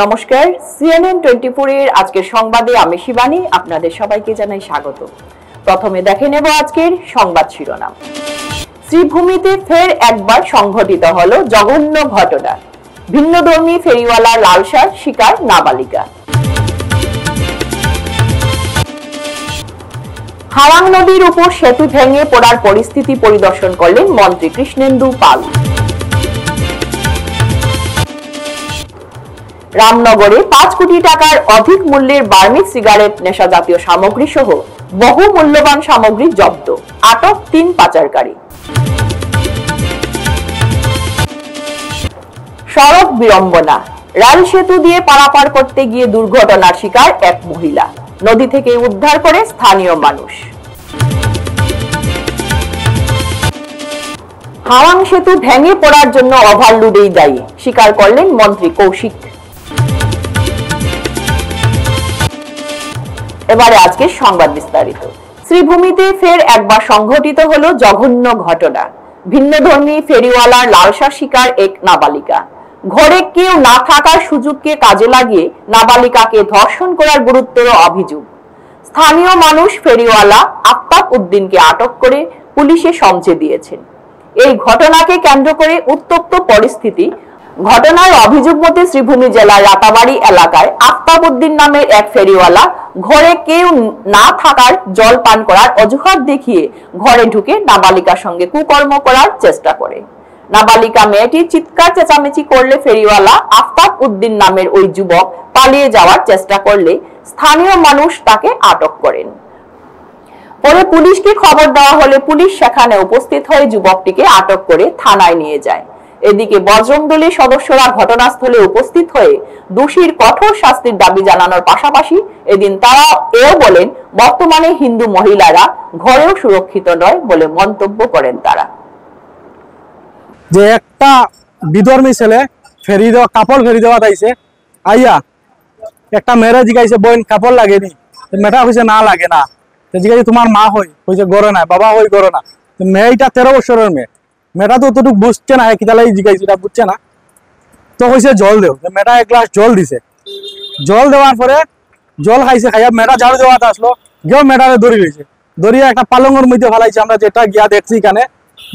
নমস্কার, CNN 24 এর আজকের সংবাদে আমি শিবানী আপনাদের সবাইকে জানাই স্বাগত। প্রথমে দেখে নেব আজকের সংবাদ শিরোনাম। শ্রীভূমিতে ফের একবার সংঘটিত হলো জঘন্য ঘটনা। ভিন্নধর্মী ফেরিওয়ালা লালসার শিকার নাবালিকা। হাওয়াং নদীর উপর সেতু ভেঙে পড়ার পরিস্থিতি পরিদর্শন করলেন মন্ত্রী কৃষ্ণেন্দু পাল। রামনগরে 5 কোটি টাকার অধিক মূল্যের বার্মিজ সিগারেট, নেশা জাতীয় সামগ্রী সহ বহু মূল্যবান সামগ্রী জব্দ, আটক 3 পাচারকারী। সড়ক বিড়ম্বনা, রেল সেতু দিয়ে পারাপার করতে গিয়ে দুর্ঘটনার শিকার এক মহিলা, নদী থেকে উদ্ধার করে স্থানীয় মানুষ। হাওয়াং সেতু ভেঙে পড়ার জন্য ওভারলোডেই দায়ী, স্বীকার করলেন মন্ত্রী কৌশিক। এবারে আজকের সংবাদ বিস্তারিত। শ্রীভূমিতে ফের একবার সংঘটিত হলো জঘন্য ঘটনা। ভিন্নধর্মী ফেরিওয়ালার লালসার শিকার এক নাবালিকা। ঘরে কেউ না থাকার সুযোগকে কাজে লাগিয়ে নাবালিকাকে ধর্ষণ করার গুরুতর অভিযোগ। স্থানীয় মানুষ ফেরিওয়ালা আফতাব উদ্দিনকে আটক করে পুলিশে সমঝে দিয়েছেন। এই ঘটনাকে কেন্দ্র করে উত্তপ্ত পরিস্থিতি। ঘটনার অভিযোগ মতে শ্রীভূমি জেলার রাতাবাড়ি এলাকায় আফতাব উদ্দিন নামের এক ফেরিওয়ালা ঘরে কেউ না থাকার জল পান করার অজুহাত দেখিয়ে ঘরে ঢুকে নাবালিকার সঙ্গে কুকর্ম করার চেষ্টা করে। নাবালিকা মেয়েটি চিৎকার চেঁচামেচি করলে ফেরিওয়ালা আফতাব উদ্দিন নামের ওই যুবক পালিয়ে যাওয়ার চেষ্টা করলে স্থানীয় মানুষ তাকে আটক করেন। পরে পুলিশকে খবর দেওয়া হলে পুলিশ সেখানে উপস্থিত হয়ে যুবকটিকে আটক করে থানায় নিয়ে যায়। এদিকে বজরংদলী সদস্যরা ঘটনাস্থলে উপস্থিত হয়ে দোষীর কঠোর শাস্তির দাবি জানানোর পাশাপাশি এদিন তারা এও বলেন বর্তমানে হিন্দু মহিলারা ঘরেও সুরক্ষিত নয় বলে মন্তব্য করেন তারা। যে একটা বিধর্মী ছেলে ফেরি দেওয়া কাপড় ফেরি দেওয়া তাইছে আইয়া একটা মেয়েরা জিগাইছে বোন কাপড় লাগেনি, মেয়েটা হয়েছে না লাগে না, জিগাইছে তোমার মা হয়েছে গড়ে না, বাবা হই গড়ে না। মেয়েটা 13 বছরের মেয়ে, মেয়েটা তো অতটুকু বুঝছে না, কিতালাই জিগাইছে এটা বুঝছে না, তো হয়েছে জল দেও। মেয়েটা 1 গ্লাস জল দিছে, জল দেওয়ার পরে জল খাইছে, খাইয়া মেয়েটা ঝাড়ু দেওয়াতে আসলো, গিয়েও মেয়েটারে দড়ি রয়েছে, দড়িয়ে একটা পালঙ্গের মধ্যে ফেলাইছে। আমরা যেটা গিয়া দেখছি এখানে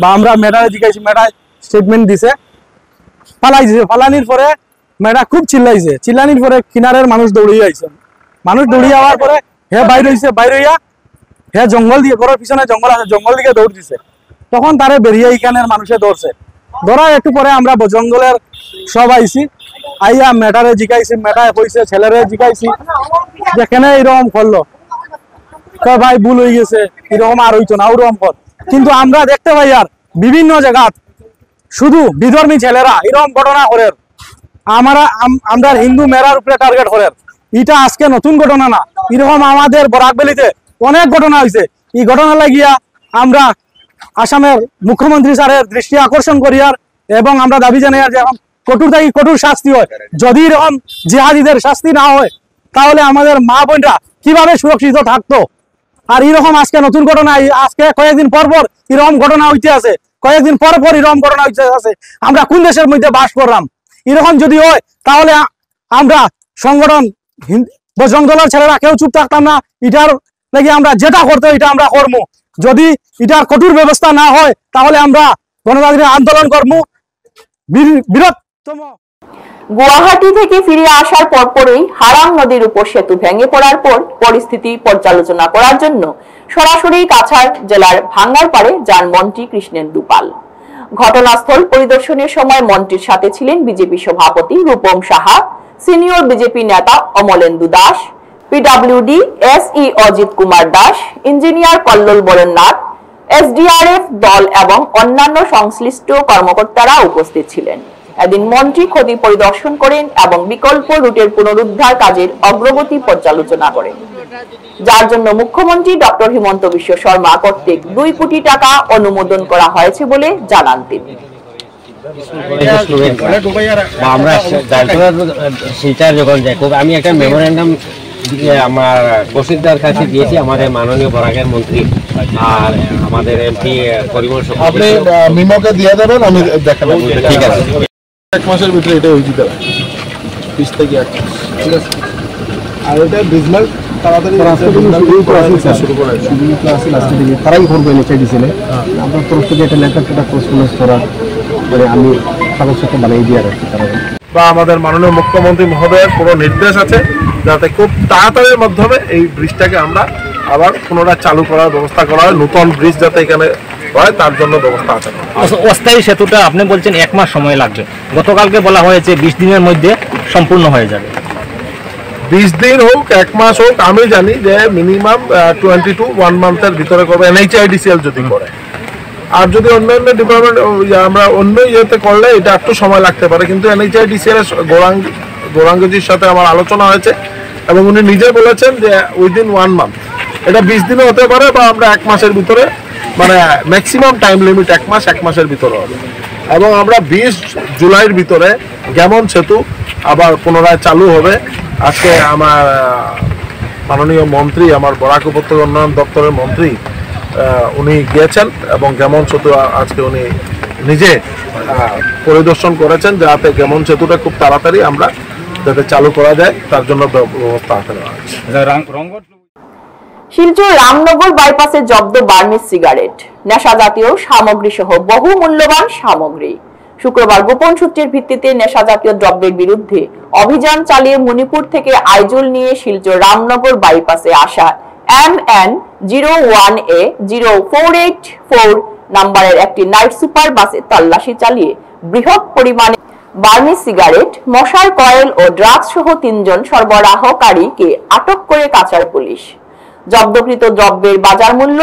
বা আমরা মেয়েটারে জিগাইছি, মেয়েটা স্টেটমেন্ট দিছে, ফালাই দিছে। ফালানির পরে মেয়েটা খুব চিল্লাইছে, চিল্লানির পরে কিনারের মানুষ দৌড়িয়ে আইছে। মানুষ দৌড়িয়ে যাওয়ার পরে হে বাইরে হয়েছে, বাইরে হইয়া হে জঙ্গল দিয়ে, ঘরের পিছনে জঙ্গল আছে, জঙ্গল দিকে দৌড় দিছে। তখন তারে বেরিয়ে এখানের মানুষে ধরছে, ধরা একটু পরে আমরা জঙ্গলের সব আইছি, আইয়া মেটারে জিগাইছি, মেটা কইছে ছেলেরে জিগাইছি যে কেন এরকম করলো, ভাই ভুল হয়ে গেছে, এরকম আর হইতো না, ওরকম কর। কিন্তু আমরা দেখতে পাই আর বিভিন্ন জায়গা শুধু বিধর্মী ছেলেরা এরকম ঘটনা করে, আমরা হিন্দু মেয়েরার উপরে টার্গেট করে। এটা আজকে নতুন ঘটনা না, এরকম আমাদের বরাকবেলিতে অনেক ঘটনা হয়েছে। এই ঘটনা লাগিয়া আমরা আসামের মুখ্যমন্ত্রী স্যারের দৃষ্টি আকর্ষণ করি আর এবং আমরা দাবি জানাই আর যে কঠোর থেকে কঠোর শাস্তি হয়। যদি এরকম জিহাদিদের শাস্তি না হয় তাহলে আমাদের মা বোনরা কিভাবে সুরক্ষিত থাকতো। আর এরকম আজকে নতুন ঘটনা, আজকে কয়েকদিন পর পর এরকম ঘটনা হইতে আছে, কয়েকদিন পর পর এরকম ঘটনা হইতে আছে। আমরা কোন দেশের মধ্যে বাস করলাম? এরকম যদি হয় তাহলে আমরা সংগঠন বজরং দলের ছেলেরা কেউ চুপ থাকতাম না। এটার লাগি আমরা যেটা করতে এটা আমরা করবো। যদি এটার কঠোর ব্যবস্থা না হয় তাহলে আমরা গণতান্ত্রিক আন্দোলন করবো বৃহত্তম। গুয়াহাটি থেকে ফিরে আসার পরপরই হারাং নদীর উপর সেতু ভেঙে পড়ার পর পরিস্থিতি পর্যালোচনা করার জন্য সরাসরি কাছাড় জেলার ভাঙ্গারপাড়ে যান মন্ত্রী কৃষ্ণেন্দু পাল। ঘটনাস্থল পরিদর্শনের সময় মন্ত্রীর সাথে ছিলেন বিজেপি সভাপতি রূপম সাহা, সিনিয়র বিজেপি নেতা Amalendu Das, PWD SE Ajit Kumar Das, engineer Kallol Barannath, SDRF দল এবং অন্যান্য সংশ্লিষ্ট কর্মকর্তারা উপস্থিত ছিলেন। এদিন মন্ত্রী ক্ষতি পরিদর্শন করেন এবং বিকল্প রুটের পুনরুদ্ধার কাজের অগ্রগতি পর্যালোচনা করেন, যার জন্য মুখ্যমন্ত্রী ডক্টর হিমন্ত বিশ্ব শর্মা কর্তৃক 2 কোটি টাকা অনুমোদন করা হয়েছে বলে জানান তিনি। আমি একটা মেমোরেন্ডাম আমার কৌশিকদার কাছে দিয়েছি, আমাদের মাননীয় বরাকের মন্ত্রী আর আমাদের এমপি পরিমল, আপনি মিমকে দিয়ে দেবেন, আমি দেখাবো। ঠিক আছে, 1 মাসের ভিতরে এটা হয়ে যেতে পারে। 20 থেকে 21, ঠিক আছে। আর এটা বিজনেস তাড়াতাড়ি শুরু করে তারাই করবে নিচে দিছিলে আমরা তরফ থেকে এটা লেখাটা কোর্স করা মানে আমি কাগজ সাথে বানিয়ে দিয়ে রাখছি তারা বা আমাদের মাননীয় মুখ্যমন্ত্রী মহোদয়ের পুরো নির্দেশ আছে যাতে খুব তাড়াতাড়ির মাধ্যমে এই ব্রিজটাকে আমরা আবার পুনরায় চালু করার ব্যবস্থা করা হয়, নতুন ব্রিজ যাতে এখানে হয় তার জন্য ব্যবস্থা আছে। অস্থায়ী সেতুটা আপনি বলছেন 1 মাস সময় লাগবে, গতকালকে বলা হয়েছে 20 দিনের মধ্যে সম্পূর্ণ হয়ে যাবে। 20 দিন হোক 1 মাস হোক, আমি জানি যে মিনিমাম 1 মান্থের ভিতরে করবে NHIDCL যদি করে, আর যদি অন্যান্য ডিপার্টমেন্ট আমরা অন্য ইয়েতে করলে এটা একটু সময় লাগতে পারে, কিন্তু NHIDCL গৌরাঙ্গজির সাথে আমার আলোচনা হয়েছে এবং উনি নিজে বলেছেন যে উইদিন 1 মান্থ, এটা 20 দিনও হতে পারে বা আমরা 1 মাসের ভিতরে, মানে ম্যাক্সিমাম টাইম লিমিট 1 মাস, 1 মাসের ভিতরে হবে। এবং আমরা 20 জুলাইয়ের ভিতরে গেমন সেতু আবার পুনরায় চালু হবে। আজকে আমার মাননীয় মন্ত্রী, আমার বরাক উপত্যকা উন্নয়ন দপ্তরের মন্ত্রী, উনি গিয়েছেন এবং গেমন সেতু আজকে উনি নিজে পরিদর্শন করেছেন, যাতে গেমন সেতুটা খুব তাড়াতাড়ি আমরা যাতে চালু করা যায় তার জন্য ব্যবস্থা হাতে নেওয়া হয়েছে। শিলচর রামনগর বাইপাসে জব্দ বার্মিজ সিগারেট, নেশা জাতীয় সামগ্রী সহ বহু মূল্যবান সামগ্রী। শুক্রবার গোপন সূত্রের ভিত্তিতে নেশা জাতীয় দ্রব্যের বিরুদ্ধে অভিযান চালিয়ে মণিপুর থেকে আইজল নিয়ে শিলচর রামনগর বাইপাসে আসা MN01A0484 নাম্বারের একটি নাইট সুপার বাসে তল্লাশি চালিয়ে বৃহৎ পরিমাণে বার্মিজ সিগারেট, মশার কয়েল ও ড্রাগস সহ 3 জন সরবরাহকারীকে আটক করে কাছাড় পুলিশ। জব্দকৃত দ্রব্যের বাজার মূল্য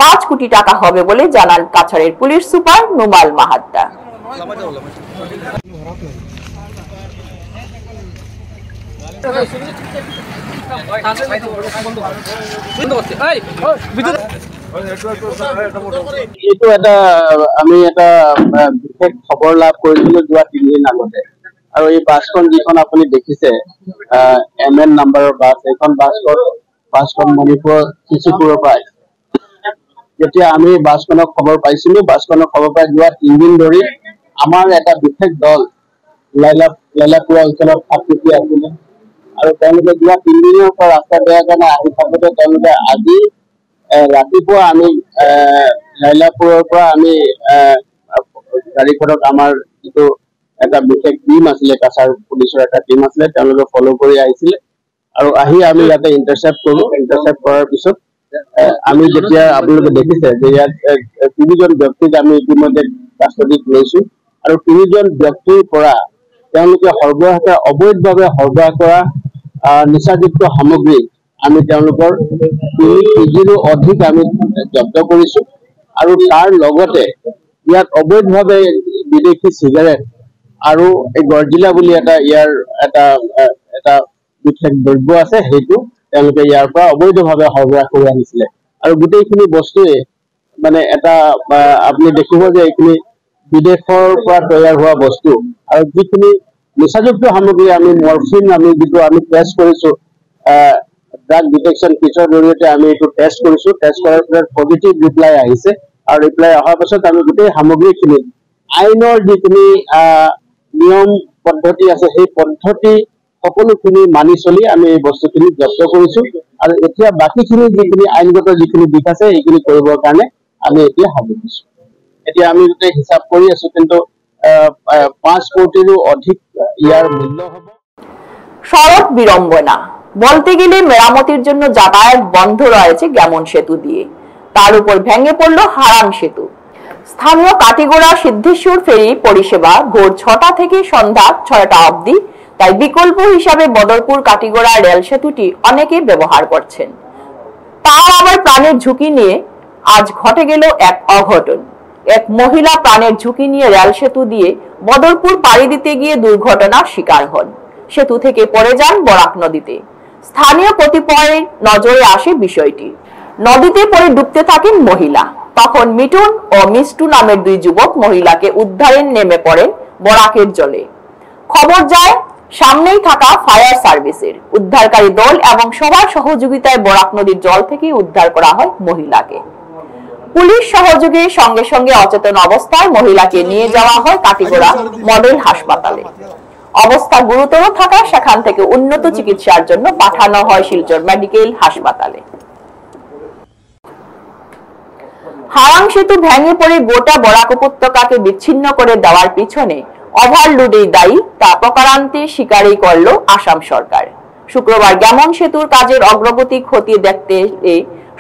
5 কোটি টাকা হবে বলে জানান কাছাড়ের পুলিশ সুপার নুমাল মাহাত্তা। এইটো এটা আমি এটা বিশেষ খবৰ লাভ কৰিছিলো যোৱা 3 দিন আগতে, আৰু এই বাছখন যিখন আপুনি দেখিছে MN নাম্বাৰৰ বাছ, এইখন বাছখন মণিপুৰ চিচিপুৰৰ পৰা আহিছে। যেতিয়া আমি বাছখনক খবৰ পাইছিলো, বাছখনক খবৰ পাই যোৱা 3 দিন ধৰি আমাৰ এটা বিশেষ দল লাইলাপুৰা অঞ্চলত থাকি আছিলে, আৰু তেওঁলোকে যোৱা 3 দিনৰ পৰা ৰাস্তা বেয়া কাৰণে আহি থাকোঁতে তেওঁলোকে আজি ৰাতিপুৱা আমি লাইলাপুৰৰ পৰা আমি গাড়ীখনক আমাৰ যিটো এটা বিশেষ টিম আছিলে, কাছাৰ পুলিচৰ এটা টিম আছিলে, তেওঁলোকে ফলো কৰি আহিছিলে আৰু আহি আমি ইয়াতে ইণ্টাৰচেপ্ট কৰোঁ। ইণ্টাৰচেপ্ট কৰাৰ পিছত আমি যেতিয়া আপোনালোকে দেখিছে যে ইয়াত 3জন ব্যক্তিক আমি ইতিমধ্যে কাষ্টডিত লৈছোঁ, আৰু 3জন ব্যক্তিৰ পৰা তেওঁলোকে অবৈধভাৱে সৰবৰাহ কৰা নিচাযুক্ত সামগ্ৰী আমি তেওঁলোকৰ 3 কেজিৰো অধিক আমি জব্দ কৰিছোঁ, আৰু তাৰ লগতে ইয়াত অবৈধভাৱে বিদেশী চিগাৰেট আৰু এই গৰ্জিলা বুলি ইয়াৰ এটা বিশেষ দ্ৰব্য আছে, সেইটো তেওঁলোকে ইয়াৰ পৰা অবৈধভাৱে সৰবৰাহ কৰি আনিছিলে। আৰু গোটেইখিনি বস্তুৱে মানে এটা আপুনি দেখিব যে এইখিনি বিদেশৰ পৰা তৈয়াৰ হোৱা বস্তু, আৰু যিখিনি নিচাযুক্ত সামগ্ৰী আমি মৰফিন যিটো আমি টেষ্ট কৰিছোঁ, ড্ৰাগ ডিটেকশ্যন কিটৰ জৰিয়তে আমি এইটো টেষ্ট কৰিছোঁ। টেষ্ট কৰাৰ পিছত পজিটিভ ৰিপ্লাই আহিছে, আৰু ৰিপ্লাই অহাৰ পাছত আমি গোটেই সামগ্ৰীখিনি আইনৰ যিখিনি নিয়ম পদ্ধতি আছে সেই পদ্ধতি সকলোখিনি মানি চলি আমি এই বস্তুখিনি জব্দ কৰিছোঁ, আৰু এতিয়া বাকীখিনি যিখিনি আইনগত যিখিনি দিশ আছে সেইখিনি কৰিবৰ কাৰণে আমি এতিয়া হাত দিছোঁ। এতিয়া আমি গোটেই হিচাপ কৰি আছোঁ, কিন্তু 5 কোটিৰো অধিক ইয়াৰ মূল্য হ'ব। সড়ক বিড়ম্বনা বলতে গেলে মেরামতির জন্য যাতায়াত বন্ধ রয়েছে গেমন সেতু দিয়ে, তার উপর ভেঙে পড়ল হারান সেতু। স্থানীয় কাটিগোড়া সিদ্ধেশ্বর ফেরি পরিষেবা ভোর 6টা থেকে সন্ধ্যা 6টা অবধি, তাই বিকল্প হিসাবে বদরপুর কাটিগোড়া রেল সেতুটি অনেকে ব্যবহার করছেন। তাও আবার প্রাণের ঝুঁকি নিয়ে আজ ঘটে গেল এক অঘটন। এক মহিলা প্রাণের ঝুঁকি নিয়ে রেল সেতু দিয়ে বদরপুর পাড়ি দিতে গিয়ে দুর্ঘটনার শিকার হন, সেতু থেকে পড়ে যান বরাক নদীতে। স্থানীয় কতিপয়ের নজরে আসে বিষয়টি। নদীতে পড়ে ডুবতে থাকেন মহিলা। তখন মিটুন ও মিষ্টু নামের 2 যুবক মহিলাকে উদ্ধারে নেমে পড়েন বরাকের জলে। খবর যায় সামনেই থাকা ফায়ার সার্ভিসের। উদ্ধারকারী দল এবং সবার সহযোগিতায় বরাক নদীর জল থেকে উদ্ধার করা হয় মহিলাকে। পুলিশ সহযোগে সঙ্গে সঙ্গে অচেতন অবস্থায় মহিলাকে নিয়ে যাওয়া হয় কাটিগোড়া মডেল হাসপাতালে। অবস্থা গুরুতর থাকায় সেখান থেকে উন্নত চিকিৎসার জন্য পাঠানো হয় শিলচর মেডিকেল হাসপাতালে। হারাং সেতু ভেঙে পড়ে গোটা বরাক উপত্যকাকে বিচ্ছিন্ন করে দেওয়ার পিছনে ওভারলোডেই দায়ী তা প্রকারান্তে স্বীকারই করল আসাম সরকার। শুক্রবার গ্যামন সেতুর কাজের অগ্রগতি খতিয়ে দেখতে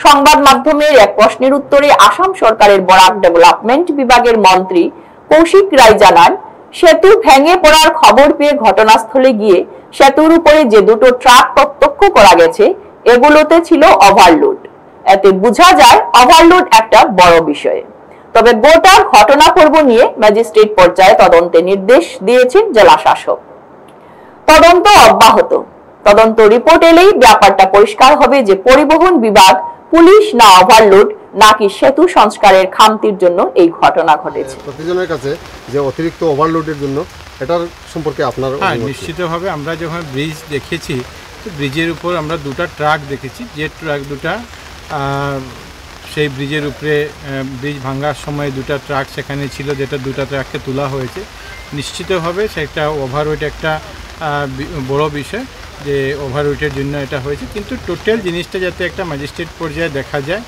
সংবাদ মাধ্যমের এক প্রশ্নের উত্তরে আসাম সরকারের বরাক ডেভেলপমেন্ট বিভাগের মন্ত্রী কৌশিক রায় জানান, সেতু ভেঙে পড়ার খবর পেয়ে ঘটনাস্থলে গিয়ে সেতুর উপরে যে দুটো ট্রাক প্রত্যক্ষ করা গেছে এগুলোতে ছিল ওভারলোড। এতে বোঝা যায় ওভারলোড একটা বড় বিষয়। তবে গোটা ঘটনা পর্ব নিয়ে ম্যাজিস্ট্রেট পর্যায়ে তদন্তে নির্দেশ দিয়েছেন জেলা শাসক। তদন্ত অব্যাহত। তদন্ত রিপোর্ট এলেই ব্যাপারটা পরিষ্কার হবে যে পরিবহন বিভাগ, পুলিশ না ওভারলোড নাকি সেতু সংস্কারের খামতির জন্য এই ঘটনা ঘটেছে। প্রতিজনের কাছে যে অতিরিক্ত ওভারলোডের জন্য এটার সম্পর্কে আপনার নিশ্চিতভাবে আমরা যখন ব্রিজ দেখেছি তো ব্রিজের উপর আমরা দুটো ট্রাক দেখেছি, যে ট্রাক দুটা সেই ব্রিজের উপরে ব্রিজ ভাঙার সময় দুটো ট্রাক সেখানে ছিল, যেটা দুটো ট্রাককে তোলা হয়েছে। নিশ্চিতভাবে সেটা ওভারওয়েট একটা বড় বিষয়, যে ওভারওয়েটের জন্য এটা হয়েছে। কিন্তু টোটাল জিনিসটা যাতে একটা ম্যাজিস্ট্রেট পর্যায়ে দেখা যায়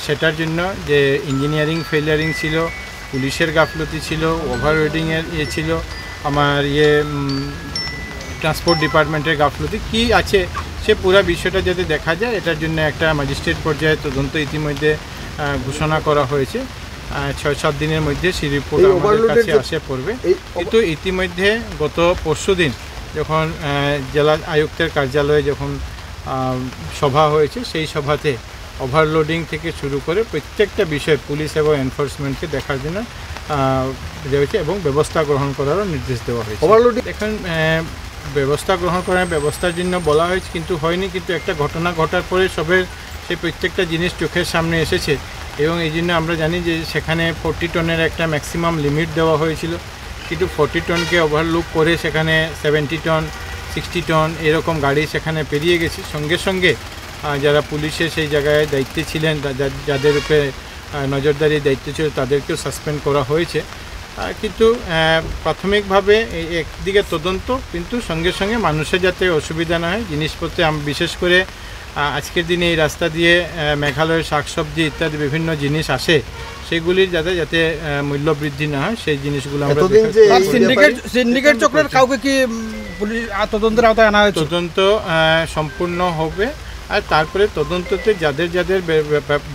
সেটার জন্য যে ইঞ্জিনিয়ারিং ফেলিয়ারিং ছিল, পুলিশের গাফলতি ছিল, ওভারওয়েটিংয়ের ছিল, আমার ট্রান্সপোর্ট ডিপার্টমেন্টের গাফলতি কি আছে সে পুরো বিষয়টা যাতে দেখা যায়, এটার জন্য একটা ম্যাজিস্ট্রেট পর্যায়ে তদন্ত ইতিমধ্যে ঘোষণা করা হয়েছে। 6-7 দিনের মধ্যে সেই রিপোর্ট আমাদের কাছে আসে পড়বে। কিন্তু ইতিমধ্যে গত পরশুদিন যখন জেলা আয়ুক্তের কার্যালয়ে যখন সভা হয়েছে, সেই সভাতে ওভারলোডিং থেকে শুরু করে প্রত্যেকটা বিষয় পুলিশ এবং এনফোর্সমেন্টকে দেখার জন্য হয়েছে এবং ব্যবস্থা গ্রহণ করারও নির্দেশ দেওয়া হয়েছে। ওভারলোডিং এখন ব্যবস্থা গ্রহণ করার ব্যবস্থার জন্য বলা হয়েছে, কিন্তু হয়নি। কিন্তু একটা ঘটনা ঘটার পরে সবের সেই প্রত্যেকটা জিনিস চোখের সামনে এসেছে এবং এই জন্য আমরা জানি যে সেখানে 40 টনের একটা ম্যাক্সিমাম লিমিট দেওয়া হয়েছিল, কিন্তু 40 টনকে ওভারলুক করে সেখানে 70 টন 60 টন এরকম গাড়ি সেখানে পেরিয়ে গেছে। সঙ্গে সঙ্গে যারা পুলিশের সেই জায়গায় দায়িত্বে ছিলেন, যাদের উপরে নজরদারি দায়িত্ব ছিল, তাদেরকেও সাসপেন্ড করা হয়েছে। কিন্তু প্রাথমিকভাবে একদিকে তদন্ত, কিন্তু সঙ্গে সঙ্গে মানুষের যাতে অসুবিধা না হয় জিনিসপত্রে, বিশেষ করে আজকের দিনে এই রাস্তা দিয়ে মেঘালয়ের শাকসবজি ইত্যাদি বিভিন্ন জিনিস আসে, সেগুলির যাতে মূল্য বৃদ্ধি না হয় সেই জিনিসগুলো আমরা সিন্ডিকেট চক্রের কাউকে কি পুলিশ তদন্তের আওতায় আনা হয়েছে? তদন্ত সম্পূর্ণ হবে আর তারপরে তদন্ততে যাদের যাদের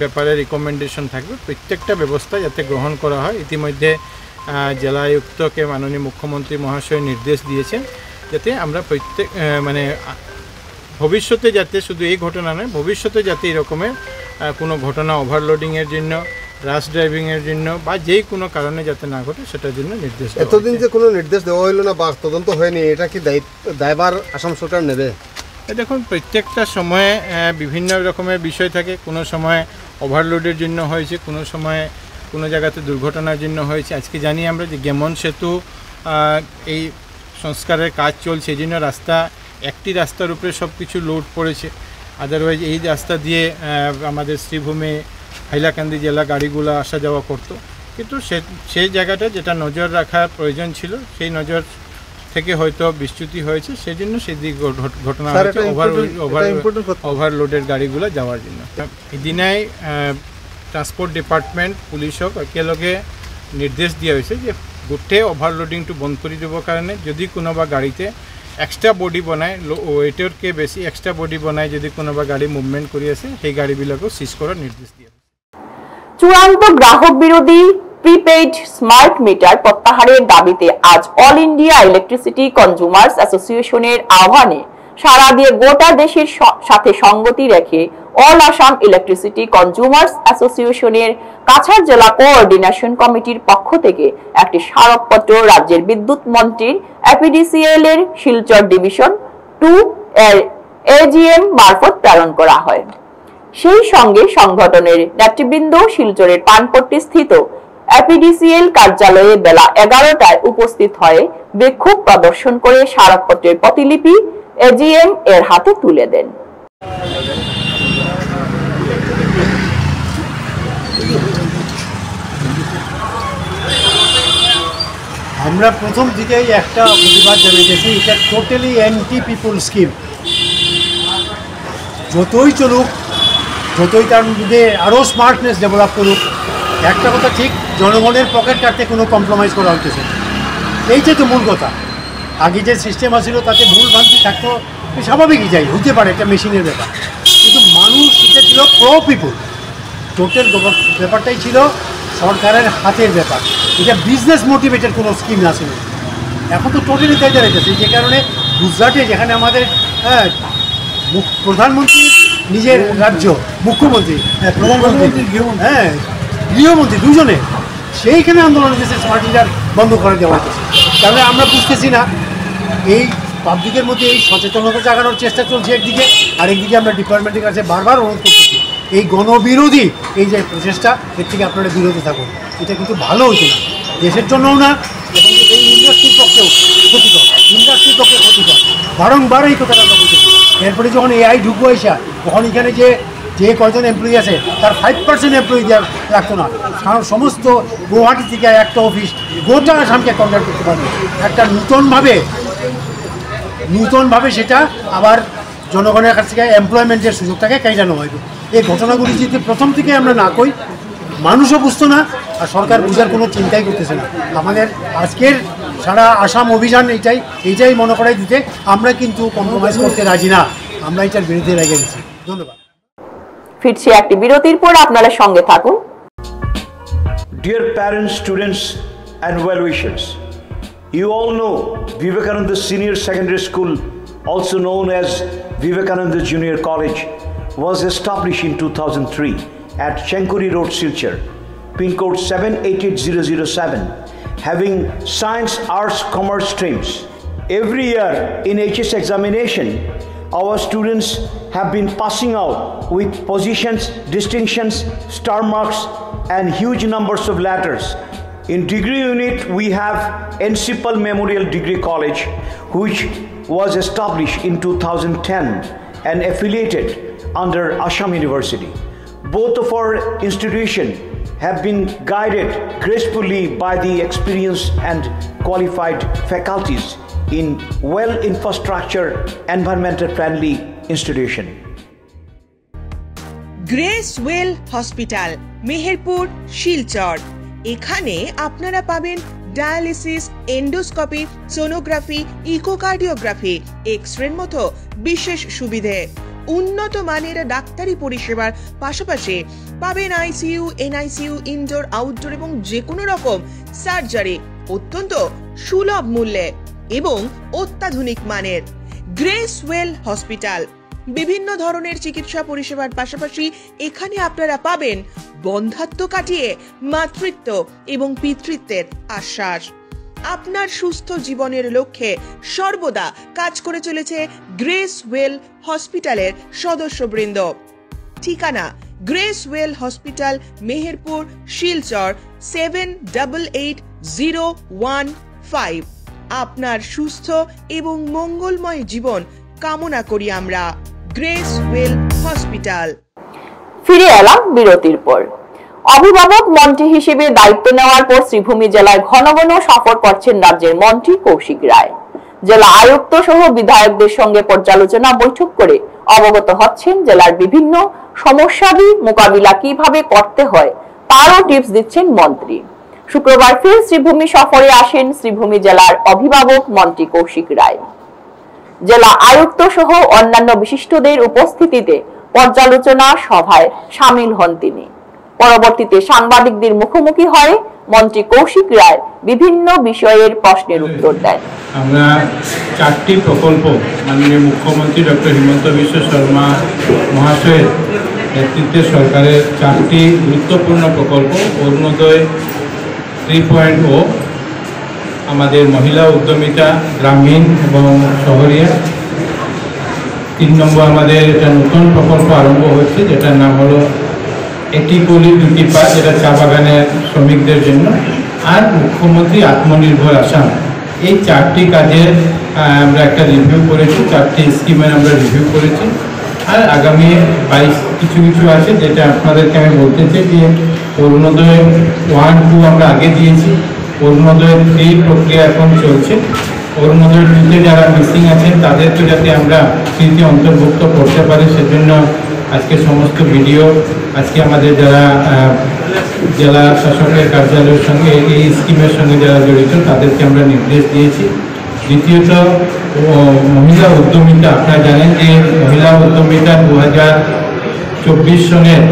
ব্যাপারে রিকমেন্ডেশন থাকবে প্রত্যেকটা ব্যবস্থা যাতে গ্রহণ করা হয়। ইতিমধ্যে জেলা আয়ুক্তকে মাননীয় মুখ্যমন্ত্রী মহাশয় নির্দেশ দিয়েছেন যাতে আমরা প্রত্যেক ভবিষ্যতে যাতে শুধু এই ঘটনা নয়, ভবিষ্যতে যাতে এরকমের কোনো ঘটনা ওভারলোডিংয়ের জন্য, রাশ ড্রাইভিংয়ের জন্য বা যেই কোনো কারণে যাতে না ঘটে সেটার জন্য নির্দেশ। এতদিন যে কোনো নির্দেশ দেওয়া হইল না বা তদন্ত হয়নি, এটা কি দায়ভার আসাম সরকার নেবে? দেখুন, প্রত্যেকটা সময়ে বিভিন্ন রকমের বিষয় থাকে। কোনো সময় ওভারলোডের জন্য হয়েছে, কোনো সময় কোনো জায়গাতে দুর্ঘটনার জন্য হয়েছে। আজকে জানি আমরা যে গ্যামন সেতু এই সংস্কারের কাজ চলছে, এই জন্য একটি রাস্তার উপরে সব কিছু লোড পড়েছে। আদারওয়াইজ এই রাস্তা দিয়ে আমাদের শ্রীভূমি হাইলাকান্দি জেলা গাড়িগুলো আসা যাওয়া করতো, কিন্তু সেই জায়গাটা যেটা নজর রাখার প্রয়োজন ছিল সেই নজর থেকে হয়তো বিচ্যুতি হয়েছে, সেই জন্য সেদিক ঘটনা হয়েছে ওভারলোডের গাড়িগুলো যাওয়ার জন্য। এদিনাই ট্রান্সপোর্ট ডিপার্টমেন্ট পুলিশক একেলগে নির্দেশ দিয়া হয়েছে যে গোটেই ওভারলোডিংটো বন্ধ করে দেবৰ কাৰণে যদি কোনোবা গাড়ীতে এক্সট্রা বডি বনায়, ওয়েটরকে বেশি এক্সট্রা বডি বনায় যদি কোনোবা গাড়ি মুভমেন্ট কৰি আছে সেই গাড়ীবিলাকো সিজ করার নির্দেশ দিয়া হয়েছে। চূড়ান্ত গ্রাহক বিরোধী প্রিপেইড স্মার্ট মিটার প্রত্যাহারের দাবিতে আজ অল ইন্ডিয়া ইলেকট্রিসিটি কনজিউমার্স অ্যাসোসিয়েশনের আহ্বানে সারা দিয়ে গোটা দেশের সাথে সঙ্গতি রেখে অল আসাম ইলেকট্রিসিটি কনজিউমার্স অ্যাসোসিয়েশনের কাছাড় জেলা কোঅর্ডিনেশন কমিটির পক্ষ থেকে একটি স্মারকপত্র রাজ্যের বিদ্যুৎ মন্ত্রীর এপিডিসিএল এর শিলচর ডিভিশন 2 এর এজিএম মারফত প্রেরণ করা হয়। সেই সঙ্গে সংগঠনের নেতৃবৃন্দ শিলচরের পানপট্টি স্থিত এপিডিসিএল কার্যালয়ে বেলা 11টায় উপস্থিত হয়ে বিক্ষোভ প্রদর্শন করে স্মারকপত্রের প্রতিলিপি এজিএম এর হাতে তুলে দেন। আমরা প্রথম দিকেই একটা প্রতিবাদ জানিয়েছি, এটা টোটালি অ্যান্টি পিপুল স্কিম। যতই চলুক, যতই তার মধ্যে আরও স্মার্টনেস ডেভেলপ করুক, একটা কথা ঠিক, জনগণের পকেট কাটতে কোনো কম্প্রোমাইজ করা হচ্ছে। এইটাই তো মূল কথা। আগে যে সিস্টেম আসছিল তাতে ভুল ভ্রান্তি থাকতো, স্বাভাবিকই যাই হতে পারে, একটা মেশিনের ব্যাপার। কিন্তু মানুষ সেটা ছিল প্রো পিপুল, টোটাল ব্যাপারটাই ছিল সরকারের হাতের ব্যাপার। এটা বিজনেস মোটিভেটেড কোনো স্কিম না ছিল। এখন তো টোটালি তাই দাঁড়াইতেছে, যে কারণে গুজরাটে যেখানে আমাদের প্রধানমন্ত্রী নিজের রাজ্য, মুখ্যমন্ত্রী, প্রধানমন্ত্রী, গৃহমন্ত্রী দুজনে সেইখানে আন্দোলন হয়েছে স্মার্ট মিটার বন্ধ করে দেওয়া হয়েছে। তাহলে আমরা বুঝতেছি না, এই পাবলিকের মধ্যে এই সচেতনতা জাগানোর চেষ্টা চলছে একদিকে, আরেকদিকে আমরা ডিপার্টমেন্টের কাছে বারবার অনুরোধ করতেছি এই গণবিরোধী এই যে প্রচেষ্টা, এর থেকে আপনারা বিরত থাকুন। এটা কিন্তু ভালো হইছে না, দেশের জন্যও না, এবং এই ইন্ডাস্ট্রির পক্ষেও ক্ষতিকর, ইন্ডাস্ট্রির পক্ষে ক্ষতিকর। বারংবার এই কথাটা আমরা বলতেছি। এরপরে যখন এআই ঢুকবো এসা, তখন এখানে যে কয়জন এমপ্লয়ি আছে তার 5% এমপ্লয়ি দেওয়া রাখতো না, কারণ সমস্ত গুয়াহাটি থেকে একটা অফিস গোটা আসামকে কন্ট্যাক্ট করতে পারবে। একটা নূতনভাবে সেটা আবার জনগণের কাছ থেকে এমপ্লয়মেন্টের সুযোগটাকে কাইটানো হইবে। এই ঘটনাগুলি যদি প্রথম থেকে আমরা না কই, মানুষও বুঝতো না, আর সরকার বুঝার কোনো চিন্তাই করতেছে না। আমাদের আজকের সারা আসাম অভিযান এইটাই মনে করাই দিতে, আমরা কিন্তু কম্প্রোমাইজ করতে রাজি না, আমরা এটার বিরুদ্ধে লেগে গেছি। ধন্যবাদ। ফিরছি একটি বিরতির পর, আপনারা সঙ্গে থাকুন। Dear parents, students and well-wishers, you all know Vivekananda Senior Secondary School, also known as Vivekananda Junior College, was established in 2003 at Chenkuri Road, Silchar, pin code 788007, having science, arts, commerce streams. Every year in HS examination, our students have been passing out with positions, distinctions, star marks and huge numbers of letters. In degree unit, we have Encipal Memorial Degree College, which was established in 2010 and affiliated under Assam University. Both of our institutions have been guided gracefully by the experienced and qualified faculties in well-infrastructure, environmental-friendly institution. Grace well hospital, Meherpur, Silchar. এখানে আপনারা পাবেন dialysis, endoscopy, sonography, echocardiography, এক্স-রের মতো বিশেষ সুবিধে। উন্নত মানের ডাক্তারি পরিষেবার পাশাপাশি পাবেন আইসিইউ, এনআইসিইউ, ইনডোর, আউটডোর এবং যে কোনো রকম সার্জারি অত্যন্ত সুলভ মূল্যে এবং অত্যাধুনিক মানের। গ্রেস ওয়েল হসপিটাল বিভিন্ন ধরনের চিকিৎসা পরিষেবার পাশাপাশি এখানে আপনারা পাবেন বন্ধাত্ব কাটিয়ে মাতৃত্ব এবং পিতৃত্বের আশ্বাস। আপনার সুস্থ জীবনের লক্ষ্যে সর্বদা কাজ করে চলেছে গ্রেস ওয়েল হসপিটালের সদস্যবৃন্দ। ঠিকানা grace well hospital, Meherpur, Silchar 788015। আপনার সুস্থ এবং মঙ্গলময় জীবন কামনা করি আমরা। Grace well hospital. ফিরে এলাম বিরতির পর। অভিভাবক মন্ত্রী হিসেবে দায়িত্ব নেওয়ার পর শ্রীভূমি জেলায় ঘন ঘন সফর করছেন রাজ্যের মন্ত্রী কৌশিক রায়। জেলা আয়ুক্ত সহ বিধায়কদের সঙ্গে পর্যালোচনা বৈঠক করে অবগত হচ্ছেন জেলার বিভিন্ন সমস্যাদি মোকাবিলা কিভাবে করতে হয় তারও টিপস দিচ্ছেন মন্ত্রী। শুক্রবার ফের শ্রীভূমি সফরে আসেন শ্রীভূমি জেলার অভিভাবক মন্ত্রী কৌশিক রায়। জেলা আয়ুক্ত সহ অন্যান্য বিশিষ্টদের উপস্থিতিতে পর্যালোচনা সভায় সামিল হন তিনি। পরবর্তীতে সাংবাদিকদের মুখোমুখি হয়ে মন্ত্রী কৌশিক রায় বিভিন্ন বিষয়ের প্রশ্নের উত্তর দেন। আমরা 4টি প্রকল্প মাননীয় মুখ্যমন্ত্রী ডক্টর হিমন্ত বিশ্ব শর্মা মহাশয়ের নেতৃত্বে সরকারের 4টি গুরুত্বপূর্ণ প্রকল্প, অরুণোদয় 3.0, আমাদের মহিলা উদ্যমিতা গ্রামীণ এবং শহরিয়া, 3 নম্বর আমাদের একটা নতুন প্রকল্প আরম্ভ হয়েছে যেটার নাম হলো একটি গলি দুটি পাঁচ, যেটা চা বাগানের শ্রমিকদের জন্য, আর মুখ্যমন্ত্রী আত্মনির্ভর আসাম। এই 4টি কাজের আমরা একটা রিভিউ করেছি, 4টি স্কিমের আমরা রিভিউ করেছি। আর আগামী 22 কিছু আছে যেটা আপনাদেরকে আমি বলতে চাই যে অরুণোদয় 1, 2 আমরা আগে দিয়েছি, অরুণোদয় 3 প্রক্রিয়া এখন চলছে। অরুণোদয় 2-তে যারা মিসিং আছেন তাদেরকে যাতে আমরা ফ্রিতে অন্তর্ভুক্ত করতে পারি, সেজন্য আজকে সমস্ত ভিডিও আজকে আমাদের যারা জেলা শাসকের কার্যালয়ের সঙ্গে এই স্কিমের সঙ্গে যারা জড়িত তাদেরকে আমরা নির্দেশ দিয়েছি। দ্বিতীয়ত মহিলা উদ্যমিতা, আপনারা জানেন যে মহিলা উদ্যমিতা 2024 সনের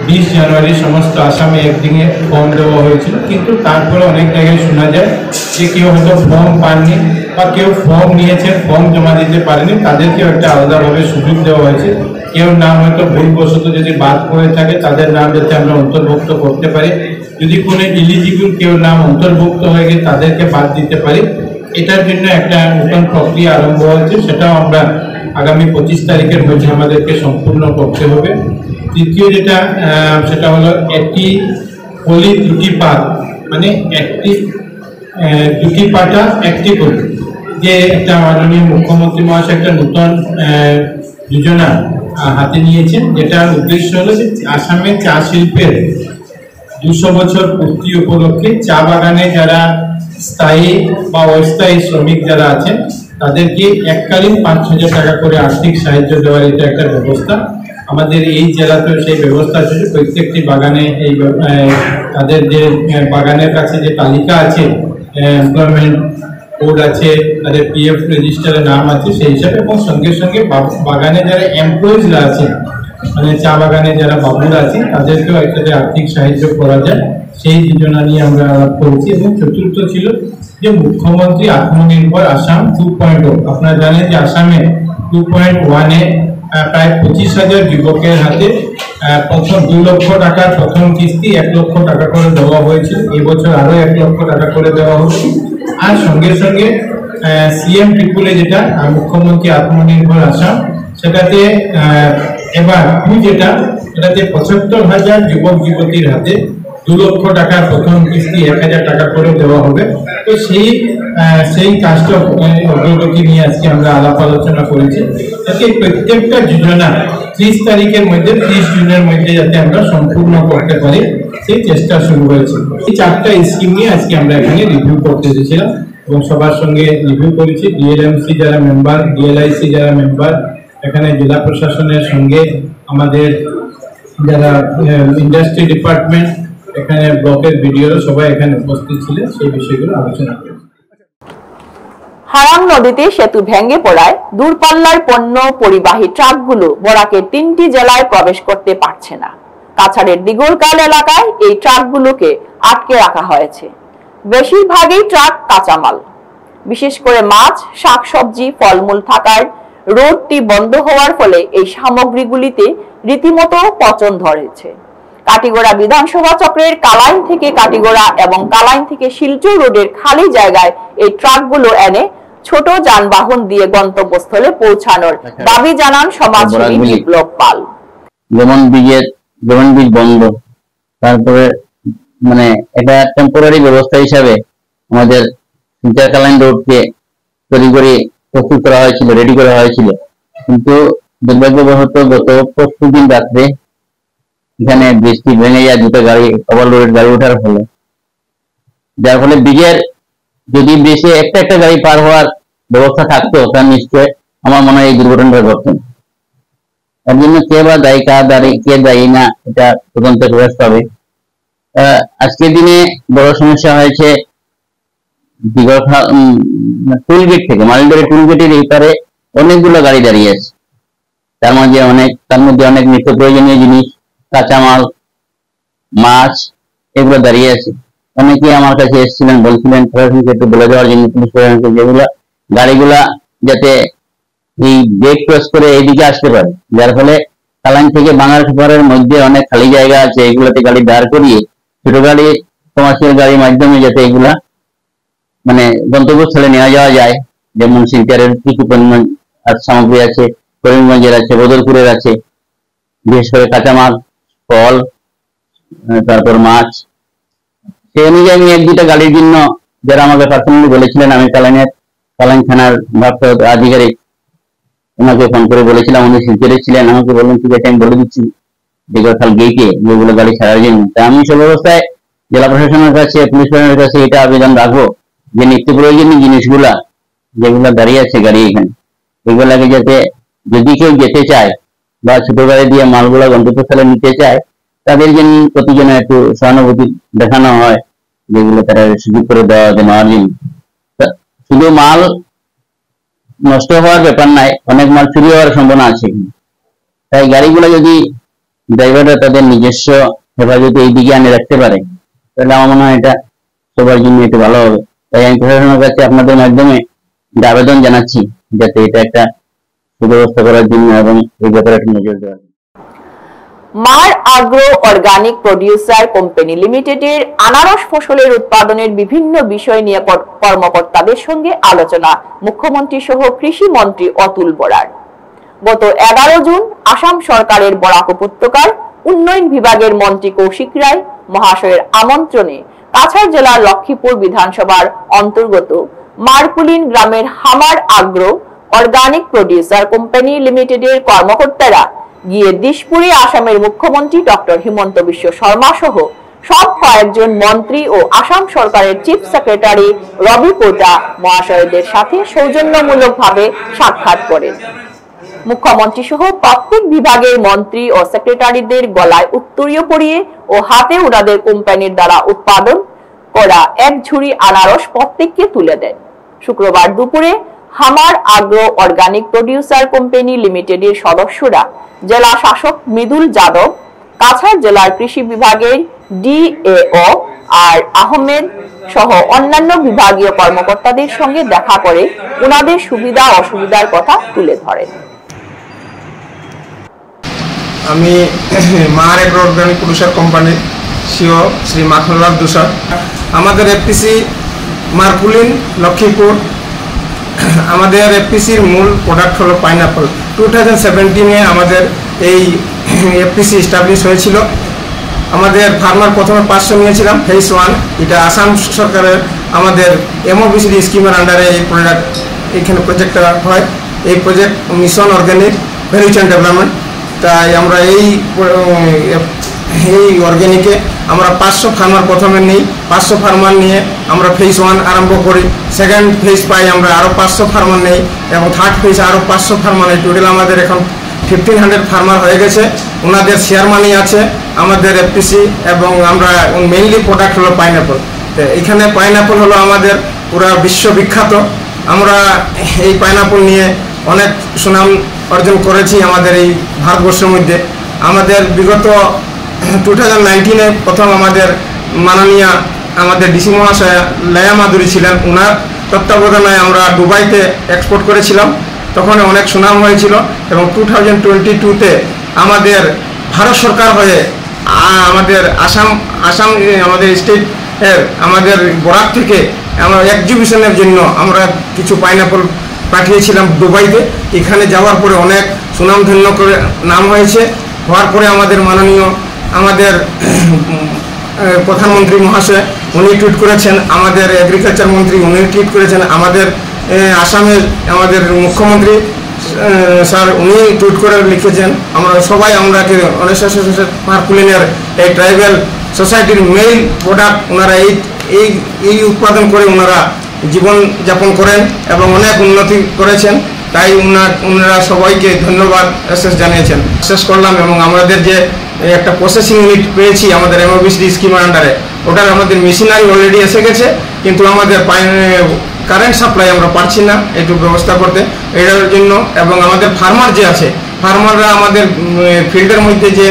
20 জানুয়ারি সমস্ত আসামে একদিনে ফর্ম দেওয়া হয়েছিল, কিন্তু তারপরে অনেক জায়গায় শোনা যায় যে কেউ হয়তো ফর্ম পাননি বা কেউ ফর্ম নিয়েছেন ফর্ম জমা দিতে পারেনি, তাদেরকেও একটা আলাদাভাবে সুযোগ দেওয়া হয়েছে। কেউ নাম হয়তো ভুলবশত যদি বাদ পড়ে থাকে তাদের নাম যাতে আমরা অন্তর্ভুক্ত করতে পারি, যদি কোনো ইলিজিবল কেউ নাম অন্তর্ভুক্ত হয়ে গিয়ে তাদেরকে বাদ দিতে পারি, এটার জন্য একটা নতুন প্রক্রিয়া আরম্ভ হয়েছে। সেটাও আমরা আগামী 25 তারিখের মধ্যে আমাদেরকে সম্পূর্ণ করতে হবে। তৃতীয় যেটা সেটা হলো একটি পলি দুটি পাত, মানে একটি দুটি পাটা একটি পলি, যে একটা মাননীয় মুখ্যমন্ত্রী মহাশয় একটা নতুন যোজনা হাতে নিয়েছেন, যেটার উদ্দেশ্য হলো যে আসামে চা শিল্পের 200 বছর পূর্তি উপলক্ষে চা বাগানে যারা স্থায়ী বা অস্থায়ী শ্রমিক যারা আছেন তাদেরকে এককালীন 5,000 টাকা করে আর্থিক সাহায্য দেওয়ার এটা একটা ব্যবস্থা। আমাদের এই জেলাতেও সেই ব্যবস্থা আছে, প্রত্যেকটি বাগানে এই তাদের যে বাগানের কাছে যে তালিকা আছে, এমপ্লয়মেন্ট কোড আছে, তাদের PF রেজিস্টারে নাম আছে সেই হিসাবে, এবং সঙ্গে সঙ্গে বাগানে যারা এমপ্লয়িজরা আছে, মানে চা বাগানে যারা বাবুরা আছে তাদেরকেও একটা আর্থিক সাহায্য করা যায়, সেই যোজনা নিয়ে আমরা আলাপ করেছি। এবং চতুর্থ ছিল যে মুখ্যমন্ত্রী আত্মনির্ভর আসাম 2.0। আপনারা জানেন যে আসামে 2.1-এ প্রায় 25,000 যুবকের হাতে প্রথম 2 লক্ষ টাকার প্রথম কিস্তি 1 লক্ষ টাকা করে দেওয়া হয়েছিল। এবছর আরো 1 লক্ষ টাকা করে দেওয়া হচ্ছে। আর সঙ্গে সঙ্গে CM ট্রিপুলে যেটা মুখ্যমন্ত্রী আত্মনির্ভর আসাম, সেটাতে এবার যেটা এটাতে 75,000 যুবক যুবতীর হাতে 2 লক্ষ টাকার প্রথম কিস্তি 1,000 টাকা করে দেওয়া হবে। তো সেই কাজটা অগ্রগতি নিয়ে আজকে আমরা আলাপ আলোচনা করেছি, যাতে প্রত্যেকটা যোজনা 30 তারিখের মধ্যে 30 জুনের মধ্যে যাতে আমরা সম্পূর্ণ করতে পারি, সেই চেষ্টা শুরু হয়েছে। এই 4টা স্কিম নিয়ে আজকে আমরা এখানে রিভিউ করতে এসেছিলাম এবং সবার সঙ্গে রিভিউ করেছি। DLMC যারা মেম্বার, DLIC যারা মেম্বার, এখানে জেলা প্রশাসনের সঙ্গে আমাদের যারা ইন্ডাস্ট্রি ডিপার্টমেন্ট, এখানে ব্লকের ভিডিও সবাই এখানে উপস্থিত ছিলেন, সেই বিষয়গুলো আলোচনা করেছি। হারাং নদীতে সেতু ভেঙে পড়ায় দূরপাল্লার পণ্য পরিবাহী ট্রাকগুলো বরাকের 3টি জেলায় প্রবেশ করতে পারছে না। কাছাড়ের দিগলকাল এলাকায় এই ট্রাকগুলোকে আটকে রাখা হয়েছে। বেশিরভাগই ট্রাক কাঁচামাল, বিশেষ করে মাছ, শাকসবজি, ফলমূল থাকার রোডটি বন্ধ হওয়ার ফলে এই সামগ্রীগুলিতে রীতিমতো পচন ধরেছে। কাটিগড়া বিধানসভা চক্রের কালাইন থেকে কাটিগড়া এবং কালাইন থেকে শিলচর রোডের খালি জায়গায় এই ট্রাকগুলো এনে ছোট যানবাহন দিয়ে গন্তব্যস্থলে পৌঁছানোর দাবি জানান সমাজসেবী বিপ্লব পাল। যেমন বীজ বন্ধ, তারপরে মানে এটা টেম্পোরারি ব্যবস্থা হিসাবে আমাদের শিলচর কালাইন রোডকে তৈরি করে প্রস্তুত করা হয়েছিল, রেডি করা হয়েছিল, কিন্তু দুর্ভাগ্যবশত গত 25 দিন রাত্রে এখানে বৃষ্টি ভেঙে যায়, দুটো গাড়ি ওভারলোডেড গাড়ি ওঠার ফলে, যার ফলে ব্রিজের যদি বেশি একটা গাড়ি পার হওয়ার ব্যবস্থা থাকতো তার নিশ্চয় আমার মনে হয় এই দুর্ঘটনাটা ঘটতো না। এর জন্য কে বা দায়ী, কে দায়ী না, এটা তদন্তের প্রয়াস পাবে। আজকের দিনে বড় সমস্যা হয়েছে টুলগেট থেকে, মালিবাড়ি টুলগেটের এই পারে অনেকগুলো গাড়ি দাঁড়িয়ে আছে, তার মধ্যে অনেক নিত্য প্রয়োজনীয় জিনিস, কাঁচামাল, মাছ, এগুলো দাঁড়িয়ে আছে। অনেকে আমার কাছে এসেছিলেন, বলছিলেন প্রশাসনকে একটু বলে দেওয়ার জন্য, পুলিশ প্রশাসনকে, যেগুলো গাড়িগুলা যাতে এই ব্রেক ক্রস করে এইদিকে আসতে পারে, যার ফলে কালাইন থেকে বাঙারপাড়ার মধ্যে অনেক খালি জায়গা আছে, এগুলোতে গাড়ি দাঁড় করিয়ে ছোট গাড়ি, কমার্শিয়াল গাড়ির মাধ্যমে যাতে এগুলা মানে গন্তব্যস্থলে নেওয়া যাওয়া যায়। যেমন শিলচরের কিছু পরিমাণ সামগ্রী আছে, করিমগঞ্জের আছে, বদরপুরের আছে, বিশেষ করে কাঁচামাল, ফল, তারপর মাছ। সেই অনুযায়ী আমি 1-2টা গাড়ির জন্য, যারা আমাকে পার্সোনালি বলেছিলেন, আমি কালাইন থানার ভারপ্রাপ্ত আধিকারিক, ওনাকে ফোন করে বলেছিলাম, উনি শিলচরে ছিলেন, আমাকে বললেন ঠিক আছে আমি বলে দিচ্ছি দিগলখাল গেটে যেগুলো গাড়ি ছাড়ার জন্য। তা আমি সব অবস্থায় জেলা প্রশাসনের কাছে, পুলিশ প্রশাসনের কাছে এটা আবেদন রাখবো যে নিত্য প্রয়োজনীয় জিনিসগুলা যেগুলো দাঁড়িয়ে আছে গাড়ি এখানে, এগুলাকে যাতে যদি কেউ যেতে চায় বা ছোট গাড়ি দিয়ে মালগুলা গন্তব্যস্থলে নিতে চায়, তাদের জন্য প্রতিজনে একটু সহানুভূতি দেখানো হয়, যেগুলো তারা সুযোগ করে দেওয়া নেওয়ার জন্য। শুধু মাল নষ্ট হওয়ার ব্যাপার নাই, অনেক মাল চুরি হওয়ার সম্ভাবনা আছে। তাই গাড়িগুলো যদি ড্রাইভাররা তাদের নিজস্ব হেফাজতে এই দিকে আনে রাখতে পারে, তাহলে আমার মনে হয় এটা সবার জন্য একটু ভালো হবে। তাই আমি প্রশাসনের কাছে আপনাদের মাধ্যমে আবেদন জানাচ্ছি যাতে এটা একটা সুব্যবস্থা করার জন্য এবং এই ব্যাপারে একটু নজর দেওয়ার। মার আগ্রো অর্গানিক প্রডিউসার কোম্পানি লিমিটেডের আনারস ফসলের উৎপাদনের বিভিন্ন বিষয় নিয়ে কর্মকর্তাদের সঙ্গে আলোচনা মুখ্যমন্ত্রী সহ কৃষি মন্ত্রী অতুল বরার। গত 11 জুন আসাম সরকারের বরাক উপত্যকার উন্নয়ন বিভাগের মন্ত্রী কৌশিক রায় মহাশয়ের আমন্ত্রণে কাছাড় জেলার লক্ষ্মীপুর বিধানসভার অন্তর্গত মারকুলিন গ্রামের হামার আগ্রো অর্গানিক প্রডিউসার কোম্পানি লিমিটেডের কর্মকর্তারা গিয়ে দিশপুরে আসামের মুখ্যমন্ত্রী ডক্টর হিমন্ত বিশ্ব শর্মা সহ সব কয়েকজন মন্ত্রী ও আসাম সরকারের চিফ সেক্রেটারি রবি কোটা মহাশয়দের সাথে সৌজন্যমূলকভাবে সাক্ষাৎ করেন। মুখ্যমন্ত্রী সহ প্রত্যেক বিভাগের মন্ত্রী ও সেক্রেটারিদের গলায় উত্তরীয় পরিয়ে ও হাতে ওনাদের কোম্পানির দ্বারা উৎপাদন করা এক ঝুড়ি আনারস প্রত্যেককে তুলে দেন। শুক্রবার দুপুরে হামার আগ্রো অর্গানিক প্রডিউসার কোম্পানি লিমিটেডের সদস্যরা জেলা শাসক মৃদুল যাদব, কাছাড় জেলার কৃষি বিভাগের ডিএও আর আহমেদ সহ অন্যান্য বিভাগীয় কর্মকর্তাদের সঙ্গে দেখা করে ওনাদের সুবিধা অসুবিধার কথা তুলে ধরেন। আমি মার এগ্রো অর্গানিক প্রডিউসার কোম্পানির সিও শ্রী মাখনলাল দুসার। আমাদের এফপিসি মারকুলিন লক্ষ্মীপুর। আমাদের এফপিসির মূল প্রোডাক্ট হলো পাইনাপল। 2017-এ আমাদের এই এফপিসি এস্টাবলিশ হয়েছিল। আমাদের ফার্মার প্রথমে 500 নিয়েছিলাম, ফেজ 1। এটা আসাম সরকারের আমাদের এমওবিসিডি স্কিমের আন্ডারে এই প্রোডাক্ট এখানে প্রজেক্টটা হয়। এই project mission organic value chain development. তাই আমরা এই অর্গানিকে আমরা 500 ফার্মার প্রথমে নিই। 500 ফার্মার নিয়ে আমরা ফেজ 1 আরম্ভ করি। সেকেন্ড ফেজ পাই আমরা আরও 500 ফার্মার নেই এবং থার্ড ফেজ আরও 500 ফার্মার নেই। টোটাল আমাদের এখন 1500 ফার্মার হয়ে গেছে। ওনাদের শেয়ার মানি আছে আমাদের এফপিসি এবং আমরা মেইনলি প্রোডাক্ট হলো পাইনাপল। তো এখানে পাইনাপল হলো আমাদের পুরো বিশ্ববিখ্যাত। আমরা এই পাইনাপল নিয়ে অনেক সুনাম অর্জন করেছি আমাদের এই ভারতবর্ষের মধ্যে। আমাদের বিগত 2019-এ প্রথম আমাদের মাননীয় আমাদের ডিসি মহাশয়া লায়া মাধুরী ছিলেন, ওনার তত্ত্বাবধানে আমরা দুবাইতে এক্সপোর্ট করেছিলাম। তখন অনেক সুনাম হয়েছিল এবং 2022-তে আমাদের ভারত সরকার হয়ে আমাদের আসাম আমাদের স্টেটের আমাদের বরাক থেকে আমরা এক্সিবিশনের জন্য আমরা কিছু পাইনাপল পাঠিয়েছিলাম দুবাইতে। এখানে যাওয়ার পরে অনেক সুনামধন্য করে নাম হয়েছে। হওয়ার পরে আমাদের মাননীয় আমাদের প্রধানমন্ত্রী মহাশয় উনি টুইট করেছেন, আমাদের এগ্রিকালচার মন্ত্রী উনি টুইট করেছেন, আমাদের আসামের আমাদের মুখ্যমন্ত্রী স্যার উনি টুইট করে লিখেছেন। আমরা সবাই আমরাকে মারকুলিনের এই ট্রাইবাল সোসাইটির মেইন প্রোডাক্ট ওনারা এই উৎপাদন করে ওনারা জীবনযাপন করেন এবং অনেক উন্নতি করেছেন। তাই ওনারা সবাইকে ধন্যবাদ জানিয়েছেন। শেষ করলাম এবং আমাদের যে একটা প্রসেসিং ইউনিট পেয়েছি আমাদের এমওবিসিডি স্কিমের আন্ডারে, ওটার আমাদের মেশিনারি অলরেডি এসে গেছে, কিন্তু আমাদের কারেন্ট সাপ্লাই আমরা পারছি না একটু ব্যবস্থা করতে এটার জন্য। এবং আমাদের ফার্মার যে আছে, ফার্মাররা আমাদের ফিল্ডের মধ্যে যে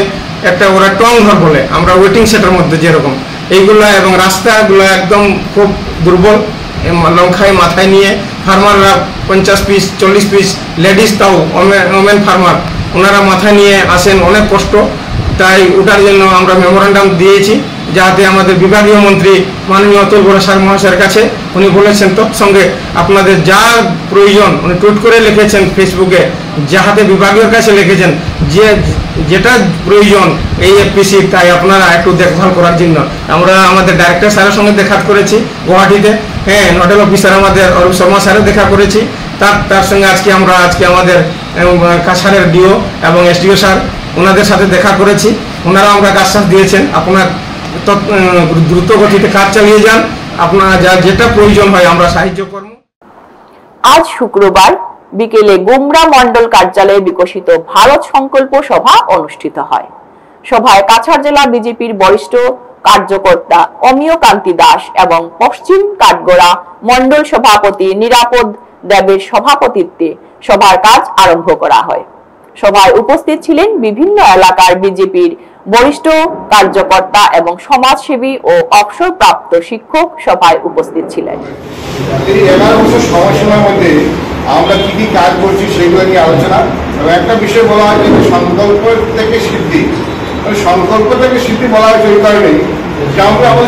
একটা ওরা টং ঘর বলে আমরা ওয়েটিং সেটের মধ্যে যেরকম এইগুলা এবং রাস্তাগুলো একদম খুব দুর্বল। লঙ্কায় মাথায় নিয়ে ফার্মাররা 50 পিস 40 পিস লেডিস, তাও ওমেন ফার্মার, ওনারা মাথায় নিয়ে আসেন, অনেক কষ্ট। তাই ওটার জন্য আমরা মেমোরেন্ডাম দিয়েছি যাতে আমাদের বিভাগীয় মন্ত্রী মাননীয় অতুল বরা স্যার মহাশয়ের কাছে উনি বলেছেন তৎসঙ্গে আপনাদের যা প্রয়োজন উনি টুইট করে লিখেছেন ফেসবুকে, যাহাতে বিভাগীয় কাছে লিখেছেন যেটা প্রয়োজন এই এফপিসি তাই আপনারা একটু দেখভাল করার জন্য। আমরা আমাদের ডাইরেক্টর স্যারের সঙ্গে দেখা করেছি গুয়াহাটিতে, নোডাল অফিসার আমাদের অরূপ শর্মা স্যারের দেখা করেছি। তার সঙ্গে আজকে আমাদের কাছাড়ের ডিও এবং এসডিও স্যার ওনাদের সাথে দেখা করেছি। ওনারা আমরা আশ্বাস দিয়েছেন আপনার দ্রুত গতিতে কাজ চালিয়ে যান। আপনারা যেটা প্রয়োজন হয় আমরা সাহায্য করব। আজ শুক্রবার বিকেলে গুমরা মন্ডল কার্যালয়ে বিকশিত ভারত সংকল্প সভা অনুষ্ঠিত হয়। সভায় কাছাড় জেলা বিজেপির বরিষ্ঠ কার্যকর্তা অমিয় কান্তি দাস এবং পশ্চিম কাঠগড়া মন্ডল সভাপতি নিরাপদ দেবের সভাপতিত্বে সভার কাজ আরম্ভ করা হয়। সভায় উপস্থিত ছিলেন বিভিন্ন এলাকার বিজেপির বরিষ্ঠ কার্যকর্তা এবং সমাজসেবী ও অবসরপ্রাপ্ত শিক্ষক সভায় উপস্থিত ছিলেন। এই 11 বছর সময়সীমার মধ্যে আমরা কি কি কাজ করছি সেগুলো নিয়ে আলোচনা এবং একটা বিষয় বলা হয় যে সংকল্প থেকে সিদ্ধি। সংকল্প থেকে সিদ্ধি বলা হয়েছে এই কারণেই যে আমাদের আমরা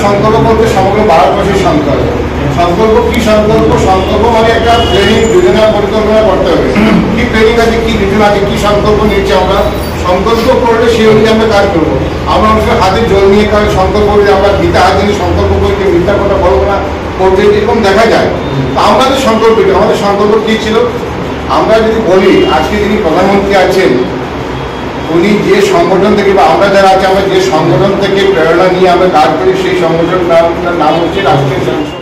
সংকল্প বলতে সমগ্র ভারতবর্ষের সংকল্প। সংকল্প কি সংকল্প? সংকল্প মানে একটা প্ল্যানিং যোজনা পরিকল্পনা করতে হবে। কি প্ল্যানিং আছে, কি যোজনা আছে, কি সংকল্প নিয়েছি আমরা, সংকল্প করলে সেই অনুযায়ী আমরা কাজ করবো। আমরা অবশ্যই হাতে জল নিয়ে কাজ সংকল্প করি, আমরা গীতা হাতে নিয়ে সংকল্প করি, কেউ মিথ্যা কথা বলবো না করতে, এরকম দেখা যায়। আমাদের সংকল্প আমাদের সংকল্প কি ছিল? আমরা যদি বলি আজকে যিনি প্রধানমন্ত্রী আছেন উনি যে সংগঠন থেকে বা আমরা যারা আছে আমরা যে সংগঠন থেকে প্রেরণা নিয়ে আমরা কাজ করি সেই সংগঠনটার নাম হচ্ছে রাষ্ট্রীয় স্বয়ংসেবক।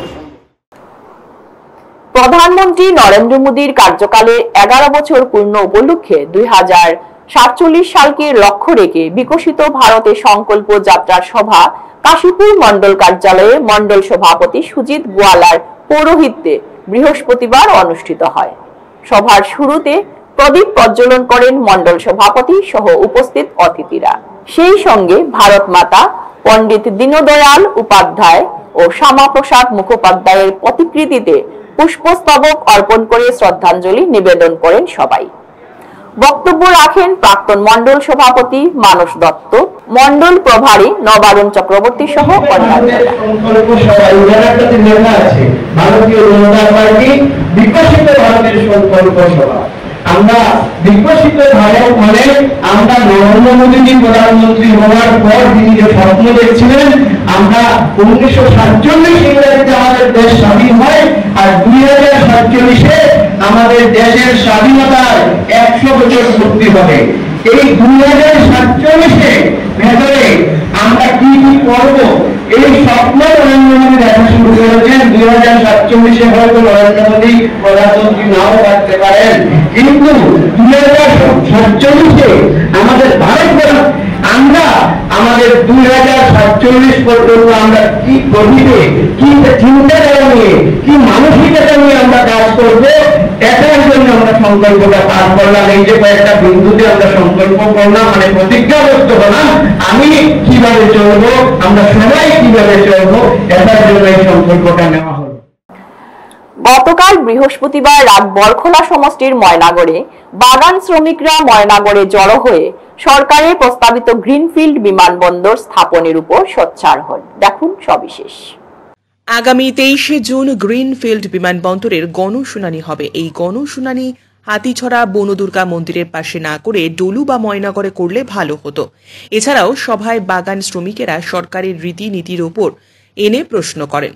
প্রধানমন্ত্রী নরেন্দ্র মোদীর কার্যকালে 11 বছর পূর্ণ উপলক্ষে 2047 সালকে লক্ষ্য রেখে বিকশিত ভারতের সংকল্প যাত্রার সভা কাশীপুর মন্ডল কার্যালয়ে মন্ডল সভাপতি সুজিত গোয়ালার পৌরোহিত্যে বৃহস্পতিবার অনুষ্ঠিত হয়। সভার শুরুতে প্রদীপ প্রজ্বলন করেন মন্ডল সভাপতি সহ উপস্থিত অতিথিরা। সেই সঙ্গে ভারত মাতা, পণ্ডিত দীনদয়াল উপাধ্যায় ও শ্যামাপ্রসাদ মুখোপাধ্যায়ের প্রতিকৃতিতে পুষ্পস্তবক অর্পণ করে শ্রদ্ধাঞ্জলি নিবেদন করেন সবাই। বক্তব্য রাখেন প্রাক্তন মন্ডল সভাপতি মানস দত্ত, মন্ডল প্রভারী নবারুণ চক্রবর্তী সহ অন্যান্যরা। ভারতীয় জনতা পার্টি বিকশিত ভারতের সংকল্প সভা। আমরা বিকশিত ভারত মানে আমরা নরেন্দ্র মোদীজি প্রধানমন্ত্রী হওয়ার পর তিনি যে স্বপ্ন দেখছিলেন আমরা 1947 ইংরেজিতে আমাদের দেশ স্বাধীন হয় আর 2047-এ আমাদের দেশের স্বাধীনতার 100 বছর পূর্তি হবে। এই 2047-এ ভেতরে আমরা কি কি করব এই স্বপ্ন নরেন্দ্র মোদী দেখা শুরু করেছেন। 2047-এ হয়তো নরেন্দ্র মোদী প্রধানমন্ত্রী নাও থাকতে পারেন, কিন্তু 2047-এ আমাদের ভারতবর্ষ আমরা আমাদের 2047 পর্যন্ত আমরা কি গভীরে কি চিন্তাধারা নিয়ে কি মানসিকতা নিয়ে আমরা কাজ করব এটার জন্য আমরা সংকল্পটা পার করলাম। এই যে কয়েকটা বিন্দুতে আমরা সংকল্প করলাম মানে প্রতিজ্ঞাবদ্ধ হলাম আমি কিভাবে চলবো, আমরা সবাই কিভাবে চলবো, এটার জন্য এই সংকল্পটা নেওয়া হলো। গতকাল বৃহস্পতিবার রাত বরখোলা সমষ্টির ময়নাগড়ে বাগান শ্রমিকরা ময়নাগড়ে জড়ো হয়ে সরকারের প্রস্তাবিত গ্রিনফিল্ড বিমানবন্দর স্থাপনের উপর সোচ্চার হন। দেখুন সবিশেষ। আগামী 23শে জুন গ্রিনফিল্ড বিমানবন্দরের গণশুনানি হবে। এই গণশুনানি হাতিছড়া বনদুর্গা মন্দিরের পাশে না করে ডলু বা ময়নাগড়ে করলে ভালো হতো। এছাড়াও সভায় বাগান শ্রমিকেরা সরকারের রীতিনীতির ওপর এনে প্রশ্ন করেন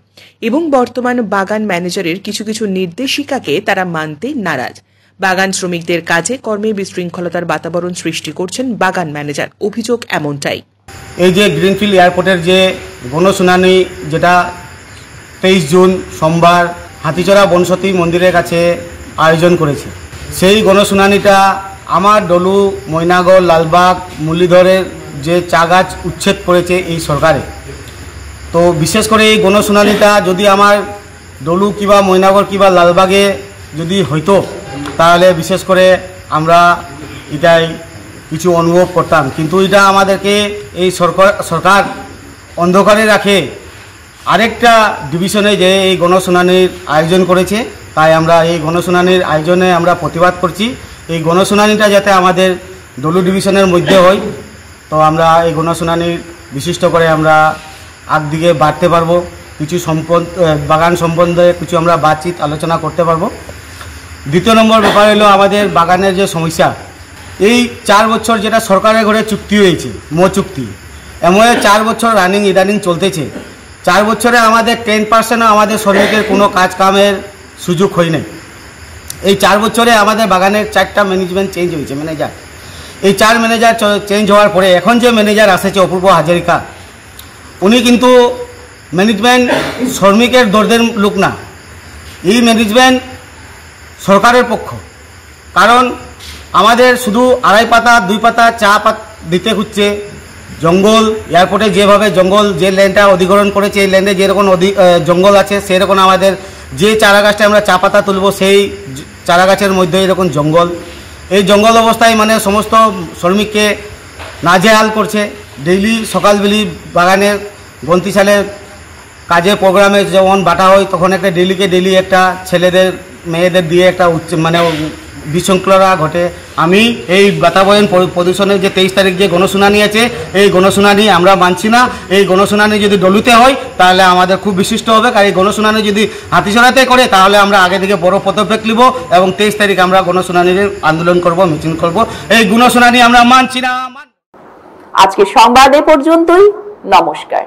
এবং বর্তমান বাগান ম্যানেজারের কিছু কিছু নির্দেশিকাকে তারা মানতে নারাজ। বাগান শ্রমিকদের কাজে কর্মে বিশৃঙ্খলতার বাতাবরণ সৃষ্টি করছেন বাগান ম্যানেজার, অভিযোগ এমনটাই। এই যে গ্রিনফিল্ড এয়ারপোর্টের যে গণশুনানি যেটা 23 জুন সোমবার হাতিছড়া বনসতী মন্দিরের কাছে আয়োজন করেছে, সেই গণশুনানিটা আমার ডলু, ময়নাগড়, লালবাগ, মুরলীধরের যে চা গাছ উচ্ছেদ করেছে এই সরকারে, তো বিশেষ করে এই গণশুনানিটা যদি আমার ডলু কিংবা ময়নাগড় কিংবা লালবাগে যদি হইতো তাহলে বিশেষ করে আমরা এটাই কিছু অনুভব করতাম, কিন্তু এটা আমাদেরকে এই সরকার অন্ধকারে রাখে আরেকটা ডিভিশনে যে এই গণশুনানির আয়োজন করেছে। তাই আমরা এই গণশুনানির আয়োজনে আমরা প্রতিবাদ করছি। এই গণশুনানিটা যাতে আমাদের ডলু ডিভিশনের মধ্যে হয়, তো আমরা এই গণশুনানির বিশিষ্ট করে আমরা আগদিকে বাড়তে পারবো, কিছু বাগান সম্বন্ধে কিছু আমরা বাতচিত আলোচনা করতে পারবো। দ্বিতীয় নম্বর ব্যাপার হলো আমাদের বাগানের যে সমস্যা, এই 4 বছর যেটা সরকারের ঘরে চুক্তি হয়েছে মো চুক্তি, এমন 4 বছর রানিং চলতেছে। 4 বছরে আমাদের 10% আমাদের শ্রমিকের কোনো কাজ কামের সুযোগ হয় নাই। এই 4 বছরে আমাদের বাগানের 4টা ম্যানেজমেন্ট চেঞ্জ হয়েছে, ম্যানেজার। এই 4 ম্যানেজার চেঞ্জ হওয়ার পরে এখন যে ম্যানেজার আসেছে অপূর্ব হাজারিকা, উনি কিন্তু ম্যানেজমেন্ট শ্রমিকের দর্দের লোক না, এই ম্যানেজমেন্ট সরকারের পক্ষ। কারণ আমাদের শুধু 2.5 পাতা 2 পাতা চা দিতে হচ্ছে। জঙ্গল এয়ারপোর্টে যেভাবে জঙ্গল যে ল্যান্ডটা অধিগ্রহণ করেছে, এই ল্যান্ডে যেরকম জঙ্গল আছে, সেরকম আমাদের যে চারা গাছটা আমরা চা পাতা তুলব সেই চারা গাছের মধ্যে এরকম জঙ্গল। এই জঙ্গল অবস্থায় মানে সমস্ত শ্রমিককে নাজেহাল করছে। ডেইলি সকালবেলি বাগানের গন্তিশালে কাজে প্রোগ্রামে যেমন বাটা হয়, তখন একটা ডেইলি একটা ছেলেদের মেয়েদের দিয়ে একটা মানে বিশৃঙ্খলা ঘটে। আমি এই বাতাবরণ প্রদূষণের যে 23 তারিখ যে গণশুনানি আছে, এই গণশুনানি আমরা মানছি না। এই গণশুনানি যদি ডলুতে হয় তাহলে আমাদের খুব বিশিষ্ট হবে। কারণ এই গণশুনানি যদি হাতিছড়াতে করে তাহলে আমরা আগে থেকে বড় পদক্ষেপ নিব এবং 23 তারিখ আমরা গণশুনানির আন্দোলন করব, মিছিল করব। এই গণশুনানি আমরা মানছি না। আজকে সংবাদ এ পর্যন্তই। নমস্কার।